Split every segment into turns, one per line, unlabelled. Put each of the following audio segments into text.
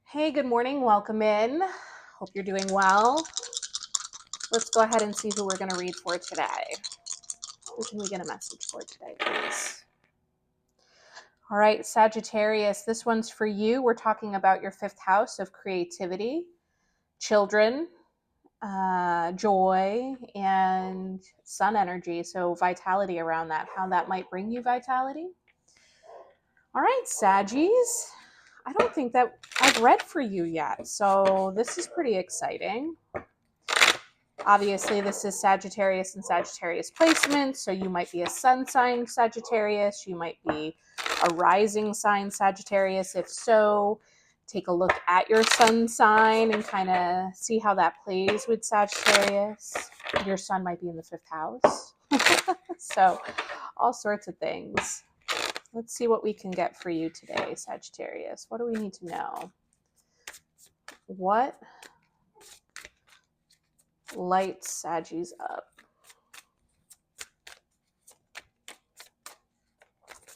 Hey, good morning. Welcome in. Hope you're doing well. Let's go ahead and see who we're going to read for today. Who can we get a message for today, please? All right, Sagittarius, this one's for you. We're talking about your fifth house of creativity, children, joy, and sun energy. So vitality around that, how that might bring you vitality. All right, Saggies. I don't think that I've read for you yet, so this is pretty exciting. Obviously, this is Sagittarius and Sagittarius placement, so you might be a sun sign Sagittarius, you might be a rising sign Sagittarius. If so, take a look at your sun sign and kind of see how that plays with Sagittarius. Your sun might be in the fifth house. So, all sorts of things. Let's see what we can get for you today, Sagittarius. What do we need to know? What lights Saggies up?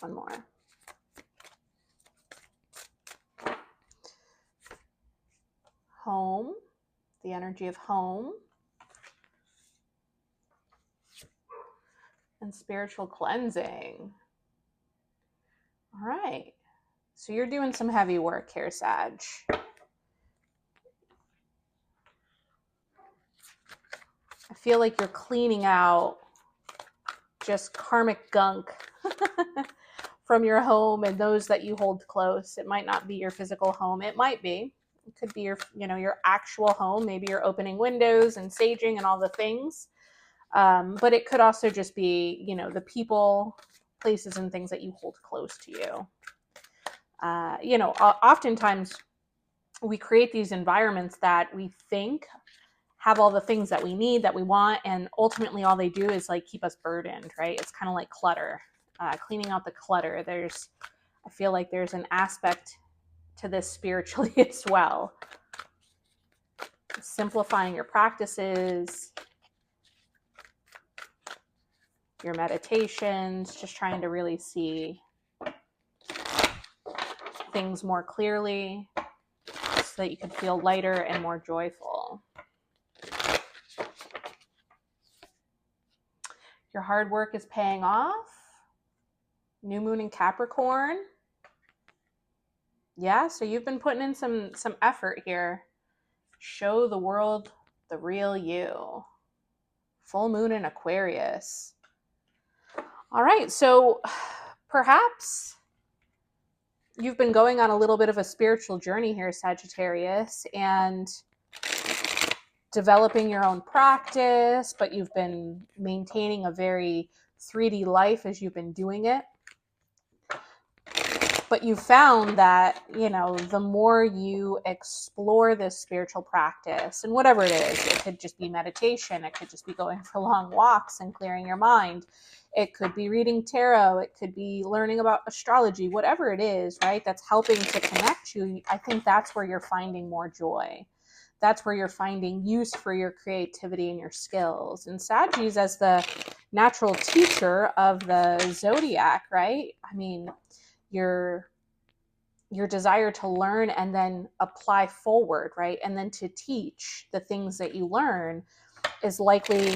One more. Home, the energy of home, and spiritual cleansing. All right. So you're doing some heavy work here, Sag. I feel like you're cleaning out just karmic gunk from your home and those that you hold close. It might not be your physical home. It might be. It could be your actual home. Maybe you're opening windows and saging and all the things. But it could also just be, the people, places, and things that you hold close to you. Oftentimes we create these environments that we think have all the things that we need, that we want, and ultimately all they do is like keep us burdened, right? It's kind of like clutter, cleaning out the clutter. I feel like there's an aspect to this spiritually as well. Simplifying your practices, your meditations, just trying to really see things more clearly so that you can feel lighter and more joyful. Your hard work is paying off. New moon in Capricorn. Yeah, so you've been putting in some effort here. Show the world the real you. Full moon in Aquarius. All right, so perhaps you've been going on a little bit of a spiritual journey here, Sagittarius, and developing your own practice, but you've been maintaining a very 3D life as you've been doing it. But you found that, the more you explore this spiritual practice, and whatever it is, it could just be meditation, it could just be going for long walks and clearing your mind, it could be reading tarot, it could be learning about astrology, whatever it is, right, that's helping to connect you. I think that's where you're finding more joy. That's where you're finding use for your creativity and your skills. And Saggies, as the natural teacher of the zodiac, right? I mean, your desire to learn and then apply forward, right? And then to teach the things that you learn is likely,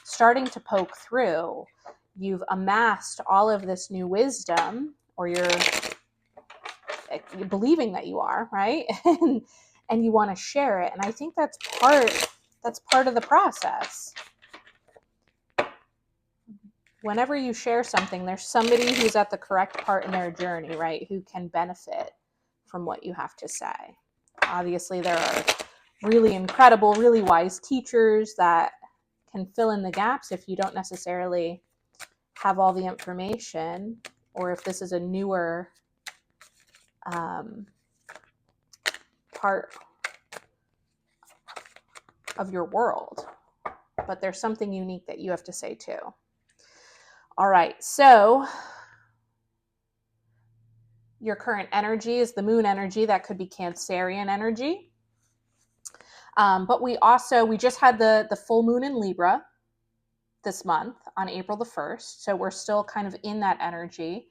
starting to poke through. You've amassed all of this new wisdom, or you're believing that you are, right? and you want to share it. And I think that's part of the process. Whenever you share something, there's somebody who's at the correct part in their journey, right, who can benefit from what you have to say. Obviously, there are really incredible, really wise teachers that can fill in the gaps if you don't necessarily have all the information, or if this is a newer part of your world. But there's something unique that you have to say too. All right, so your current energy is the moon energy. That could be Cancerian energy. But we just had the full moon in Libra this month on April the 1st. So we're still kind of in that energy.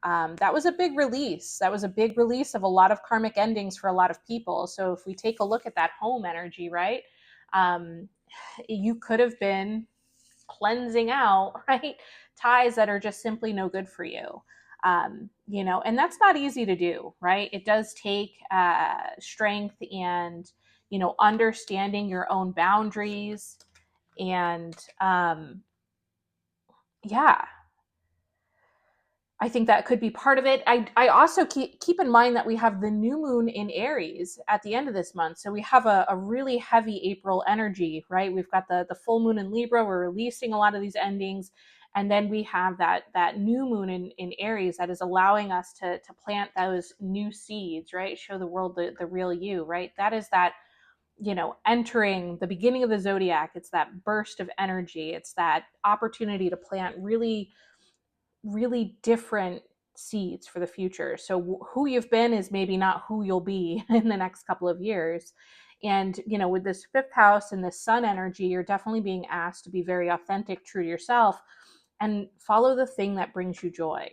That was a big release. That was a big release of a lot of karmic endings for a lot of people. So if we take a look at that home energy, right, um, you could have been cleansing out, right, ties that are just simply no good for you. And that's not easy to do, right? It does take strength and, understanding your own boundaries. And yeah, I think that could be part of it. I also keep in mind that we have the new moon in Aries at the end of this month. So we have a really heavy April energy, right? We've got the full moon in Libra. We're releasing a lot of these endings. And then we have that new moon in Aries that is allowing us to plant those new seeds, right? Show the world the real you, right? That is that, entering the beginning of the zodiac. It's that burst of energy. It's that opportunity to plant really really different seeds for the future. So who you've been is maybe not who you'll be in the next couple of years. And, with this fifth house and this sun energy, you're definitely being asked to be very authentic, true to yourself, and follow the thing that brings you joy.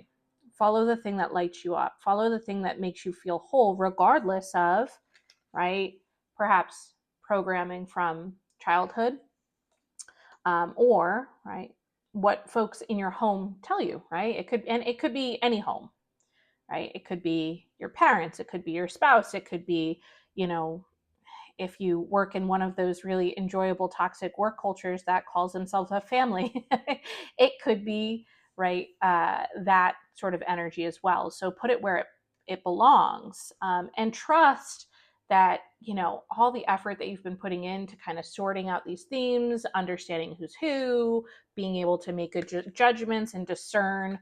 Follow the thing that lights you up. Follow the thing that makes you feel whole, regardless of, right, perhaps programming from childhood, or, right, what folks in your home tell you, right? It could be any home, right? It could be your parents, it could be your spouse, it could be, you know, if you work in one of those really enjoyable toxic work cultures that calls themselves a family, it could be, right, that sort of energy as well. So put it where it belongs, and trust that, all the effort that you've been putting into kind of sorting out these themes, understanding who's who, being able to make good judgments and discern,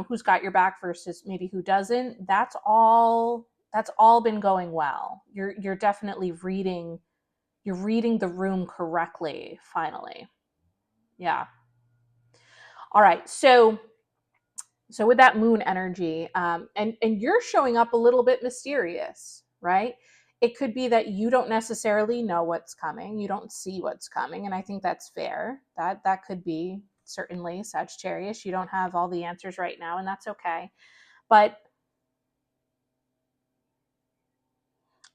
who's got your back versus maybe who doesn't. That's all been going well. You're definitely reading the room correctly finally. Yeah. All right. So with that moon energy, and you're showing up a little bit mysterious, right? It could be that you don't necessarily know what's coming. You don't see what's coming, and I think that's fair. That could be certainly Sagittarius. You don't have all the answers right now, and that's okay. But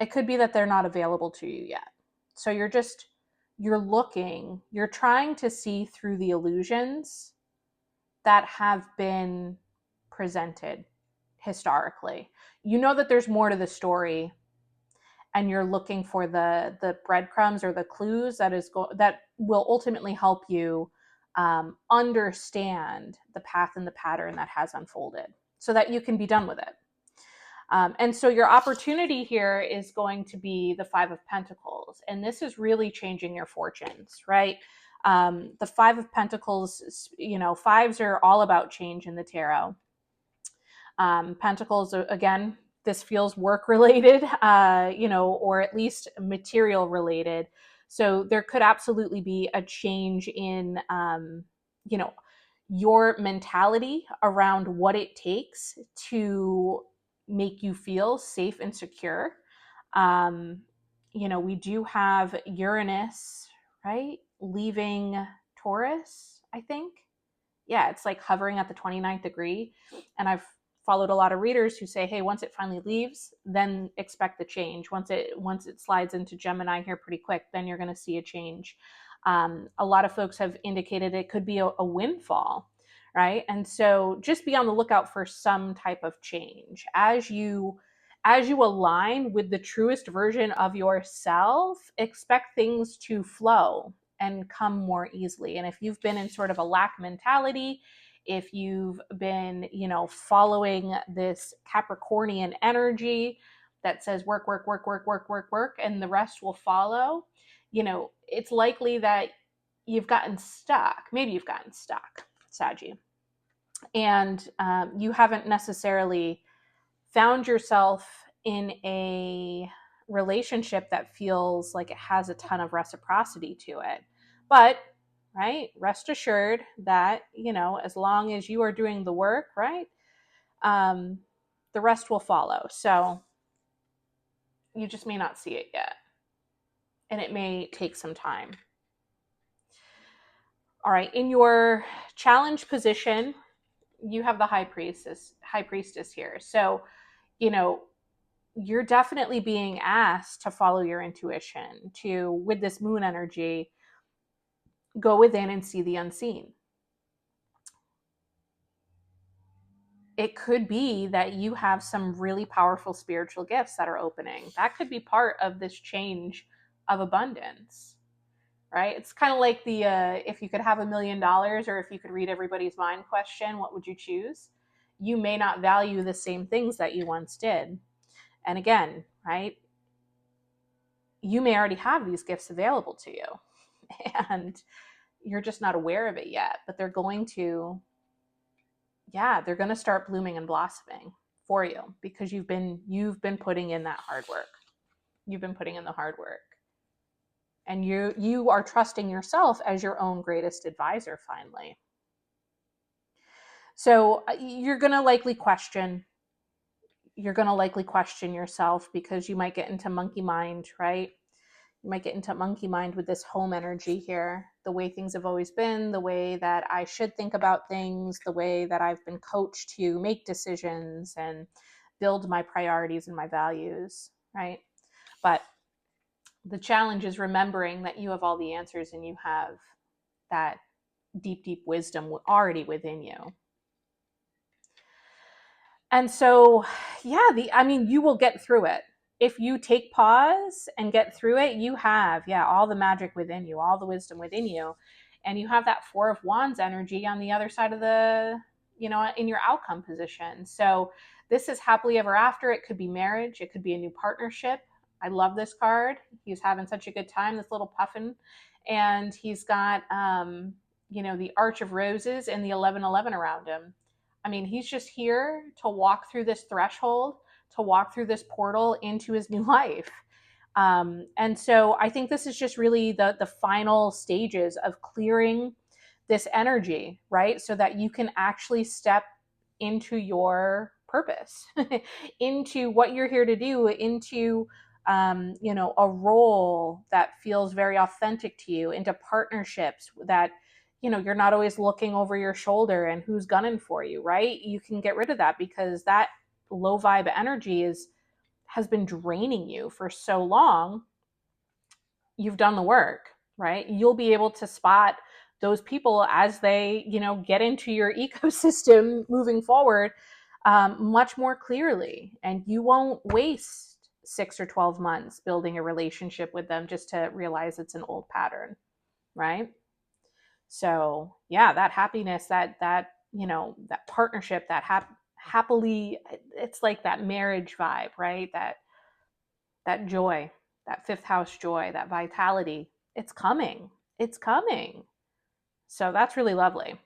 it could be that they're not available to you yet. So you're trying to see through the illusions that have been presented historically. You know that there's more to the story, and you're looking for the breadcrumbs or the clues that will ultimately help you understand the path and the pattern that has unfolded, so that you can be done with it. And so your opportunity here is going to be the Five of Pentacles. And this is really changing your fortunes, right? The Five of Pentacles, fives are all about change in the tarot. Pentacles, again, this feels work related, or at least material related. So there could absolutely be a change in, your mentality around what it takes to make you feel safe and secure. We do have Uranus, right, leaving Taurus, I think. Yeah, it's like hovering at the 29th degree. And I've followed a lot of readers who say, hey, once it finally leaves, then expect the change. Once it slides into Gemini here pretty quick, then you're going to see a change. A lot of folks have indicated it could be a windfall, right? And so just be on the lookout for some type of change as you align with the truest version of yourself. Expect things to flow and come more easily. And if you've been in sort of a lack mentality, if you've been, following this Capricornian energy that says work, work, work, work, work, work, work, and the rest will follow, it's likely that you've gotten stuck. Maybe you've gotten stuck, Saggy. And you haven't necessarily found yourself in a relationship that feels like it has a ton of reciprocity to it. But, right, rest assured that, as long as you are doing the work, right, the rest will follow. So you just may not see it yet. And it may take some time. All right, in your challenge position, you have the high priestess here. So, you know, you're definitely being asked to follow your intuition, to, with this moon energy, go within and see the unseen. It could be that you have some really powerful spiritual gifts that are opening. That could be part of this change of abundance, right? It's kind of like the if you could have $1 million, or if you could read everybody's mind question, what would you choose? You may not value the same things that you once did. And again, right? You may already have these gifts available to you and you're just not aware of it yet, but they're going to, yeah, they're going to start blooming and blossoming for you because you've been putting in that hard work. You've been putting in the hard work. And you are trusting yourself as your own greatest advisor finally. So you're going to likely question yourself because you might get into monkey mind, right? You might get into monkey mind with this home energy here, the way things have always been, the way that I should think about things, the way that I've been coached to make decisions and build my priorities and my values, right? But the challenge is remembering that you have all the answers and you have that deep, deep wisdom already within you. And so, yeah, you will get through it. If you take pause and get through it, you have, all the magic within you, all the wisdom within you. And you have that Four of Wands energy on the other side of the, in your outcome position. So this is happily ever after. It could be marriage. It could be a new partnership. I love this card. He's having such a good time, this little puffin. And he's got, the Arch of Roses and the 1111 around him. I mean, he's just here to walk through this threshold, to walk through this portal into his new life. And so I think this is just really the final stages of clearing this energy, right? So that you can actually step into your purpose, into what you're here to do, into a role that feels very authentic to you, into partnerships that you're not always looking over your shoulder and who's gunning for you, right? You can get rid of that because that low vibe energy has been draining you for so long. You've done the work, right? You'll be able to spot those people as they, get into your ecosystem moving forward much more clearly. And you won't waste 6 or 12 months building a relationship with them just to realize it's an old pattern, right? So yeah, that happiness, that partnership, that happily, it's like that marriage vibe, right? That joy, that fifth house joy, that vitality, it's coming. It's coming. So that's really lovely.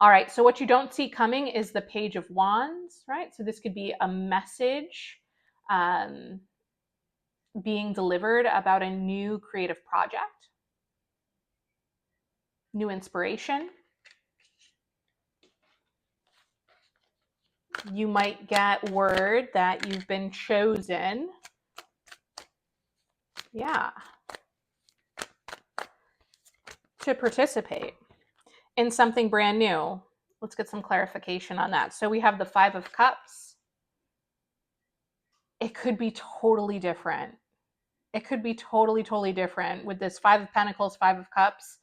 All right, so what you don't see coming is the Page of Wands, right? So this could be a message being delivered about a new creative project, new inspiration. You might get word that you've been chosen. Yeah. To participate in something brand new. Let's get some clarification on that. So we have the Five of Cups. It could be totally different. It could be totally, totally different with this Five of Pentacles, Five of Cups.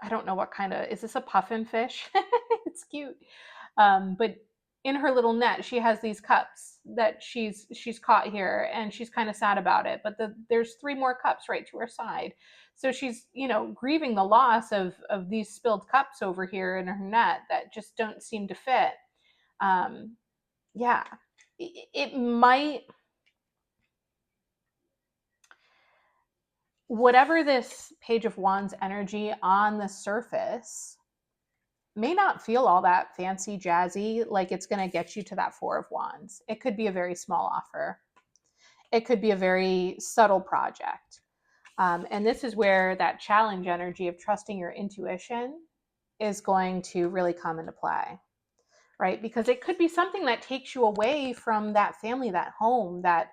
I don't know what kind of, is this a puffin fish? It's cute. But in her little net, she has these cups that she's caught here, and she's kind of sad about it. But there's 3 more cups right to her side. So she's, grieving the loss of these spilled cups over here in her net that just don't seem to fit. Yeah, it might, whatever this Page of Wands energy on the surface may not feel all that fancy jazzy, like it's going to get you to that Four of Wands. It could be a very small offer. It could be a very subtle project. And this is where that challenge energy of trusting your intuition is going to really come into play, right? Because it could be something that takes you away from that family, that home, that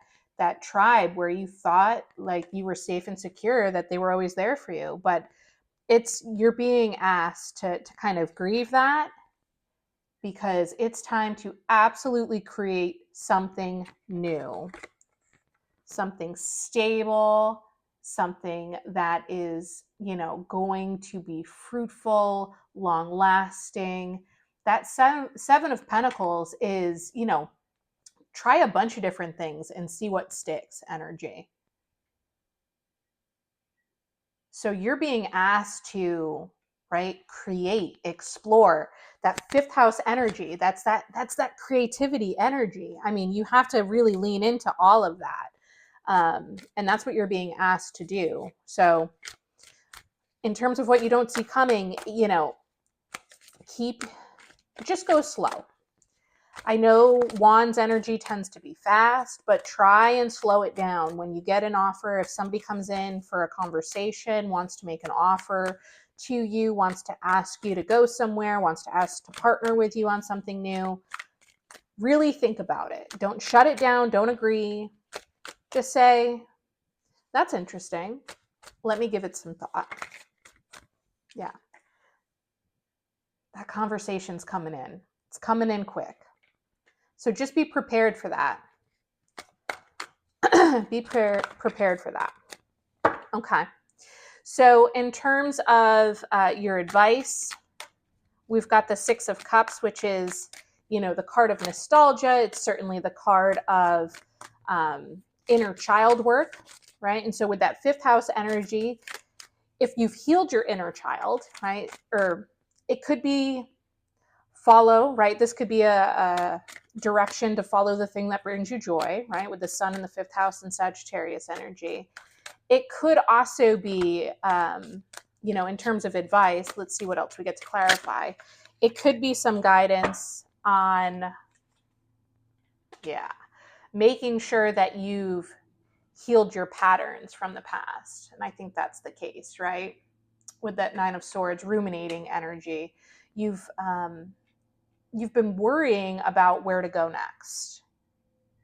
tribe where you thought like you were safe and secure, that they were always there for you. But you're being asked to kind of grieve that, because it's time to absolutely create something new, something stable, something that is, going to be fruitful, long lasting. That seven of Pentacles is, try a bunch of different things and see what sticks energy. So you're being asked to, right, create, explore that fifth house energy. That's that creativity energy. I mean, you have to really lean into all of that. And that's what you're being asked to do. So in terms of what you don't see coming, just go slow. I know Wands energy tends to be fast, but try and slow it down. When you get an offer, if somebody comes in for a conversation, wants to make an offer to you, wants to ask you to go somewhere, wants to ask to partner with you on something new, really think about it. Don't shut it down. Don't agree. Just say, that's interesting. Let me give it some thought. Yeah. That conversation's coming in. It's coming in quick. So just be prepared for that. Be prepared for that. Okay. So in terms of your advice, we've got the Six of Cups, which is, the card of nostalgia. It's certainly the card of inner child work, right? And so with that fifth house energy, if you've healed your inner child, right, or it could be follow, right? This could be a direction to follow the thing that brings you joy, right? With the sun in the fifth house and Sagittarius energy. It could also be, in terms of advice, let's see what else we get to clarify. It could be some guidance on, making sure that you've healed your patterns from the past. And I think that's the case, right? With that Nine of Swords, ruminating energy, you've been worrying about where to go next,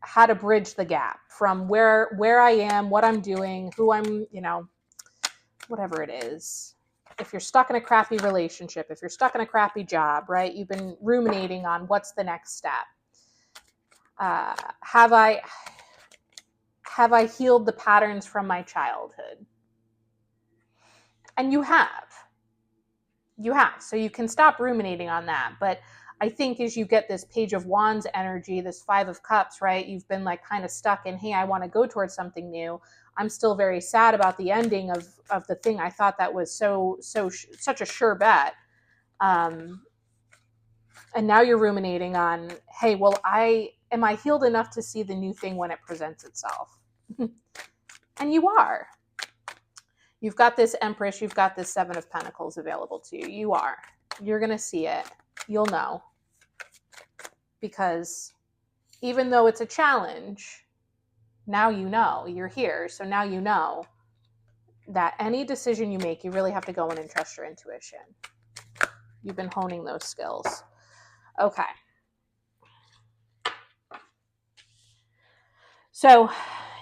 how to bridge the gap from where I am, what I'm doing, who I'm, whatever it is. If you're stuck in a crappy relationship, if you're stuck in a crappy job, right? You've been ruminating on what's the next step. Have I healed the patterns from my childhood? And you have. So you can stop ruminating on that. But I think as you get this Page of Wands energy, this Five of Cups, right? You've been like kind of stuck in, hey, I want to go towards something new. I'm still very sad about the ending of the thing I thought that was such a sure bet. And now you're ruminating on, hey, well, am I healed enough to see the new thing when it presents itself? And you are. You've got this Empress, you've got this Seven of Pentacles available to you. You are. You're going to see it. You'll know. Because even though it's a challenge, now you know. You're here, so now you know that any decision you make, you really have to go in and trust your intuition. You've been honing those skills. Okay. So,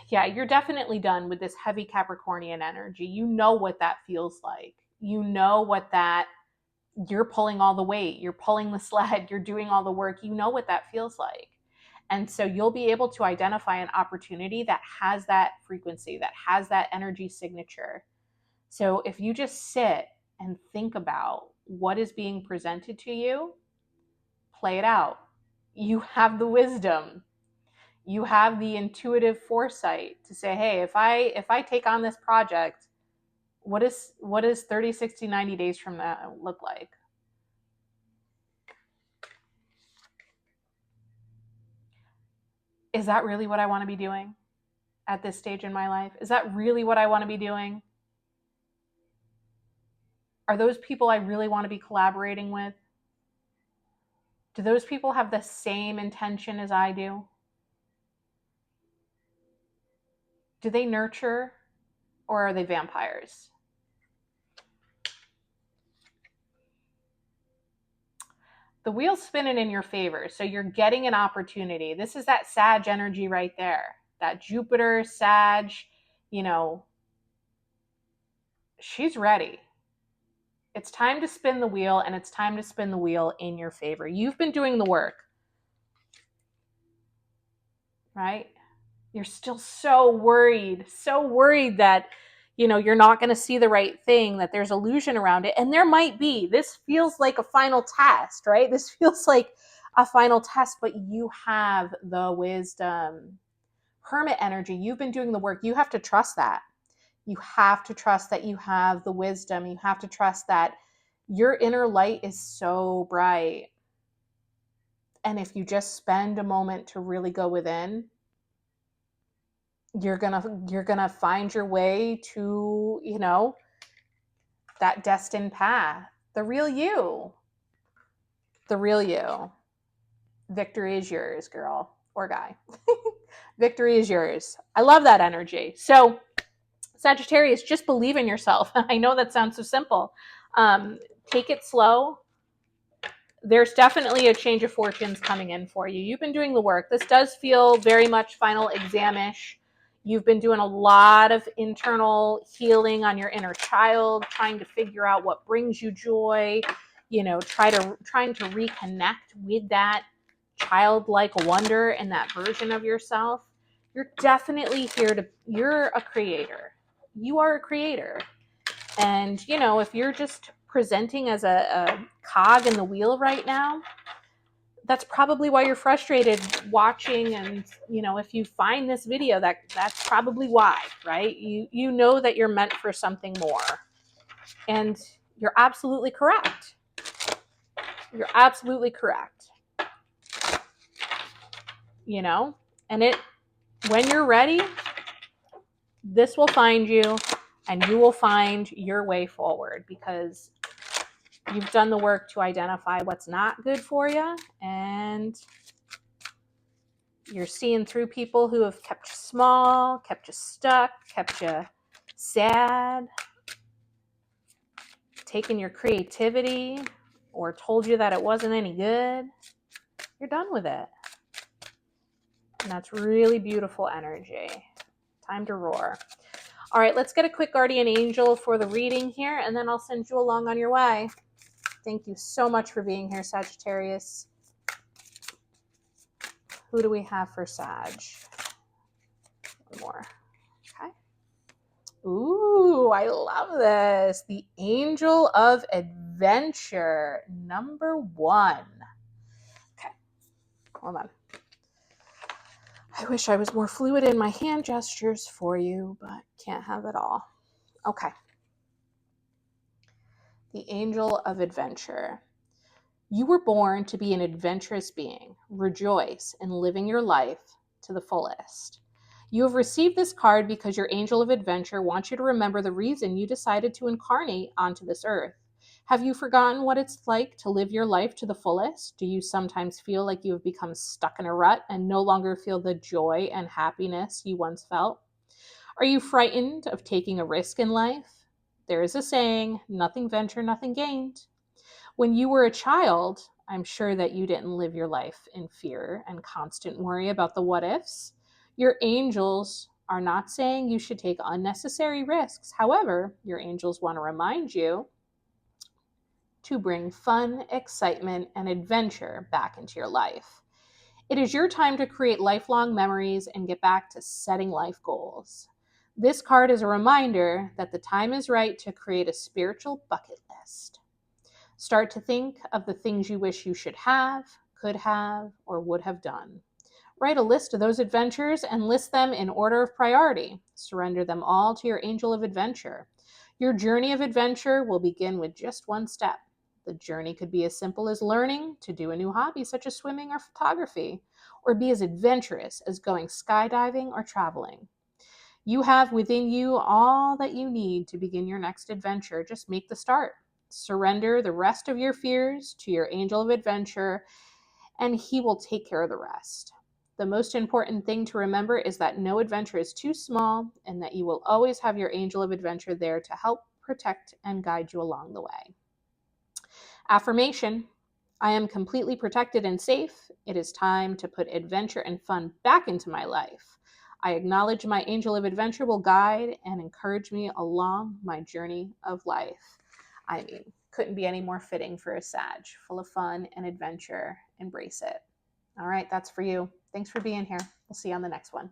yeah, you're definitely done with this heavy Capricornian energy. You know what that feels like. You know what you're pulling all the weight, you're pulling the sled, you're doing all the work. You know what that feels like. And so you'll be able to identify an opportunity that has that frequency, that has that energy signature. So if you just sit and think about what is being presented to you, play it out. You have the wisdom. You have the intuitive foresight to say, hey, if I take on this project, what is 30, 60, 90 days from now look like? Is that really what I want to be doing at this stage in my life? Is that really what I want to be doing? Are those people I really want to be collaborating with? Do those people have the same intention as I do? Do they nurture, or are they vampires? The wheel's spinning in your favor, so you're getting an opportunity. This is that Sag energy right there. That Jupiter, Sag, she's ready. It's time to spin the wheel, and it's time to spin the wheel in your favor. You've been doing the work, right? You're still so worried that, you're not going to see the right thing, that there's illusion around it. And there might be. This feels like a final test, right? This feels like a final test, but you have the wisdom. Hermit energy, you've been doing the work. You have to trust that. You have to trust that you have the wisdom. You have to trust that your inner light is so bright. And if you just spend a moment to really go within, you're gonna find your way to, that destined path. The real you. The real you. Victory is yours, girl or guy. Victory is yours. I love that energy. So Sagittarius, just believe in yourself. I know that sounds so simple. Take it slow. There's definitely a change of fortunes coming in for you. You've been doing the work. This does feel very much final exam-ish. You've been doing a lot of internal healing on your inner child, trying to figure out what brings you joy, trying to reconnect with that childlike wonder and that version of yourself. You're definitely you're a creator. You are a creator. And, if you're just presenting as a cog in the wheel right now, that's probably why you're frustrated watching. And, if you find this video, that's probably why, right? You know that you're meant for something more. And you're absolutely correct. You're absolutely correct. And when you're ready, this will find you and you will find your way forward, because you've done the work to identify what's not good for you, and you're seeing through people who have kept you small, kept you stuck, kept you sad, taken your creativity, or told you that it wasn't any good. You're done with it. And that's really beautiful energy. Time to roar. All right, let's get a quick guardian angel for the reading here, and then I'll send you along on your way. Thank you so much for being here, Sagittarius. Who do we have for Sag? One more. Okay. Ooh, I love this. The Angel of Adventure, number 1. Okay, hold on. I wish I was more fluid in my hand gestures for you, but can't have it all. Okay. The Angel of Adventure. You were born to be an adventurous being. Rejoice in living your life to the fullest. You have received this card because your angel of adventure wants you to remember the reason you decided to incarnate onto this earth. Have you forgotten what it's like to live your life to the fullest? Do you sometimes feel like you have become stuck in a rut and no longer feel the joy and happiness you once felt? Are you frightened of taking a risk in life? There is a saying, nothing ventured, nothing gained. When you were a child, I'm sure that you didn't live your life in fear and constant worry about the what ifs. Your angels are not saying you should take unnecessary risks. However, your angels want to remind you to bring fun, excitement, and adventure back into your life. It is your time to create lifelong memories and get back to setting life goals. This card is a reminder that the time is right to create a spiritual bucket list. Start to think of the things you wish you should have, could have, or would have done. Write a list of those adventures and list them in order of priority. Surrender them all to your angel of adventure. Your journey of adventure will begin with just one step. The journey could be as simple as learning to do a new hobby such as swimming or photography, or be as adventurous as going skydiving or traveling. You have within you all that you need to begin your next adventure. Just make the start. Surrender the rest of your fears to your angel of adventure, and he will take care of the rest. The most important thing to remember is that no adventure is too small, and that you will always have your angel of adventure there to help protect and guide you along the way. Affirmation: I am completely protected and safe. It is time to put adventure and fun back into my life. I acknowledge my angel of adventure will guide and encourage me along my journey of life. I mean, couldn't be any more fitting for a Sag, full of fun and adventure. Embrace it. All right, that's for you. Thanks for being here. We'll see you on the next one.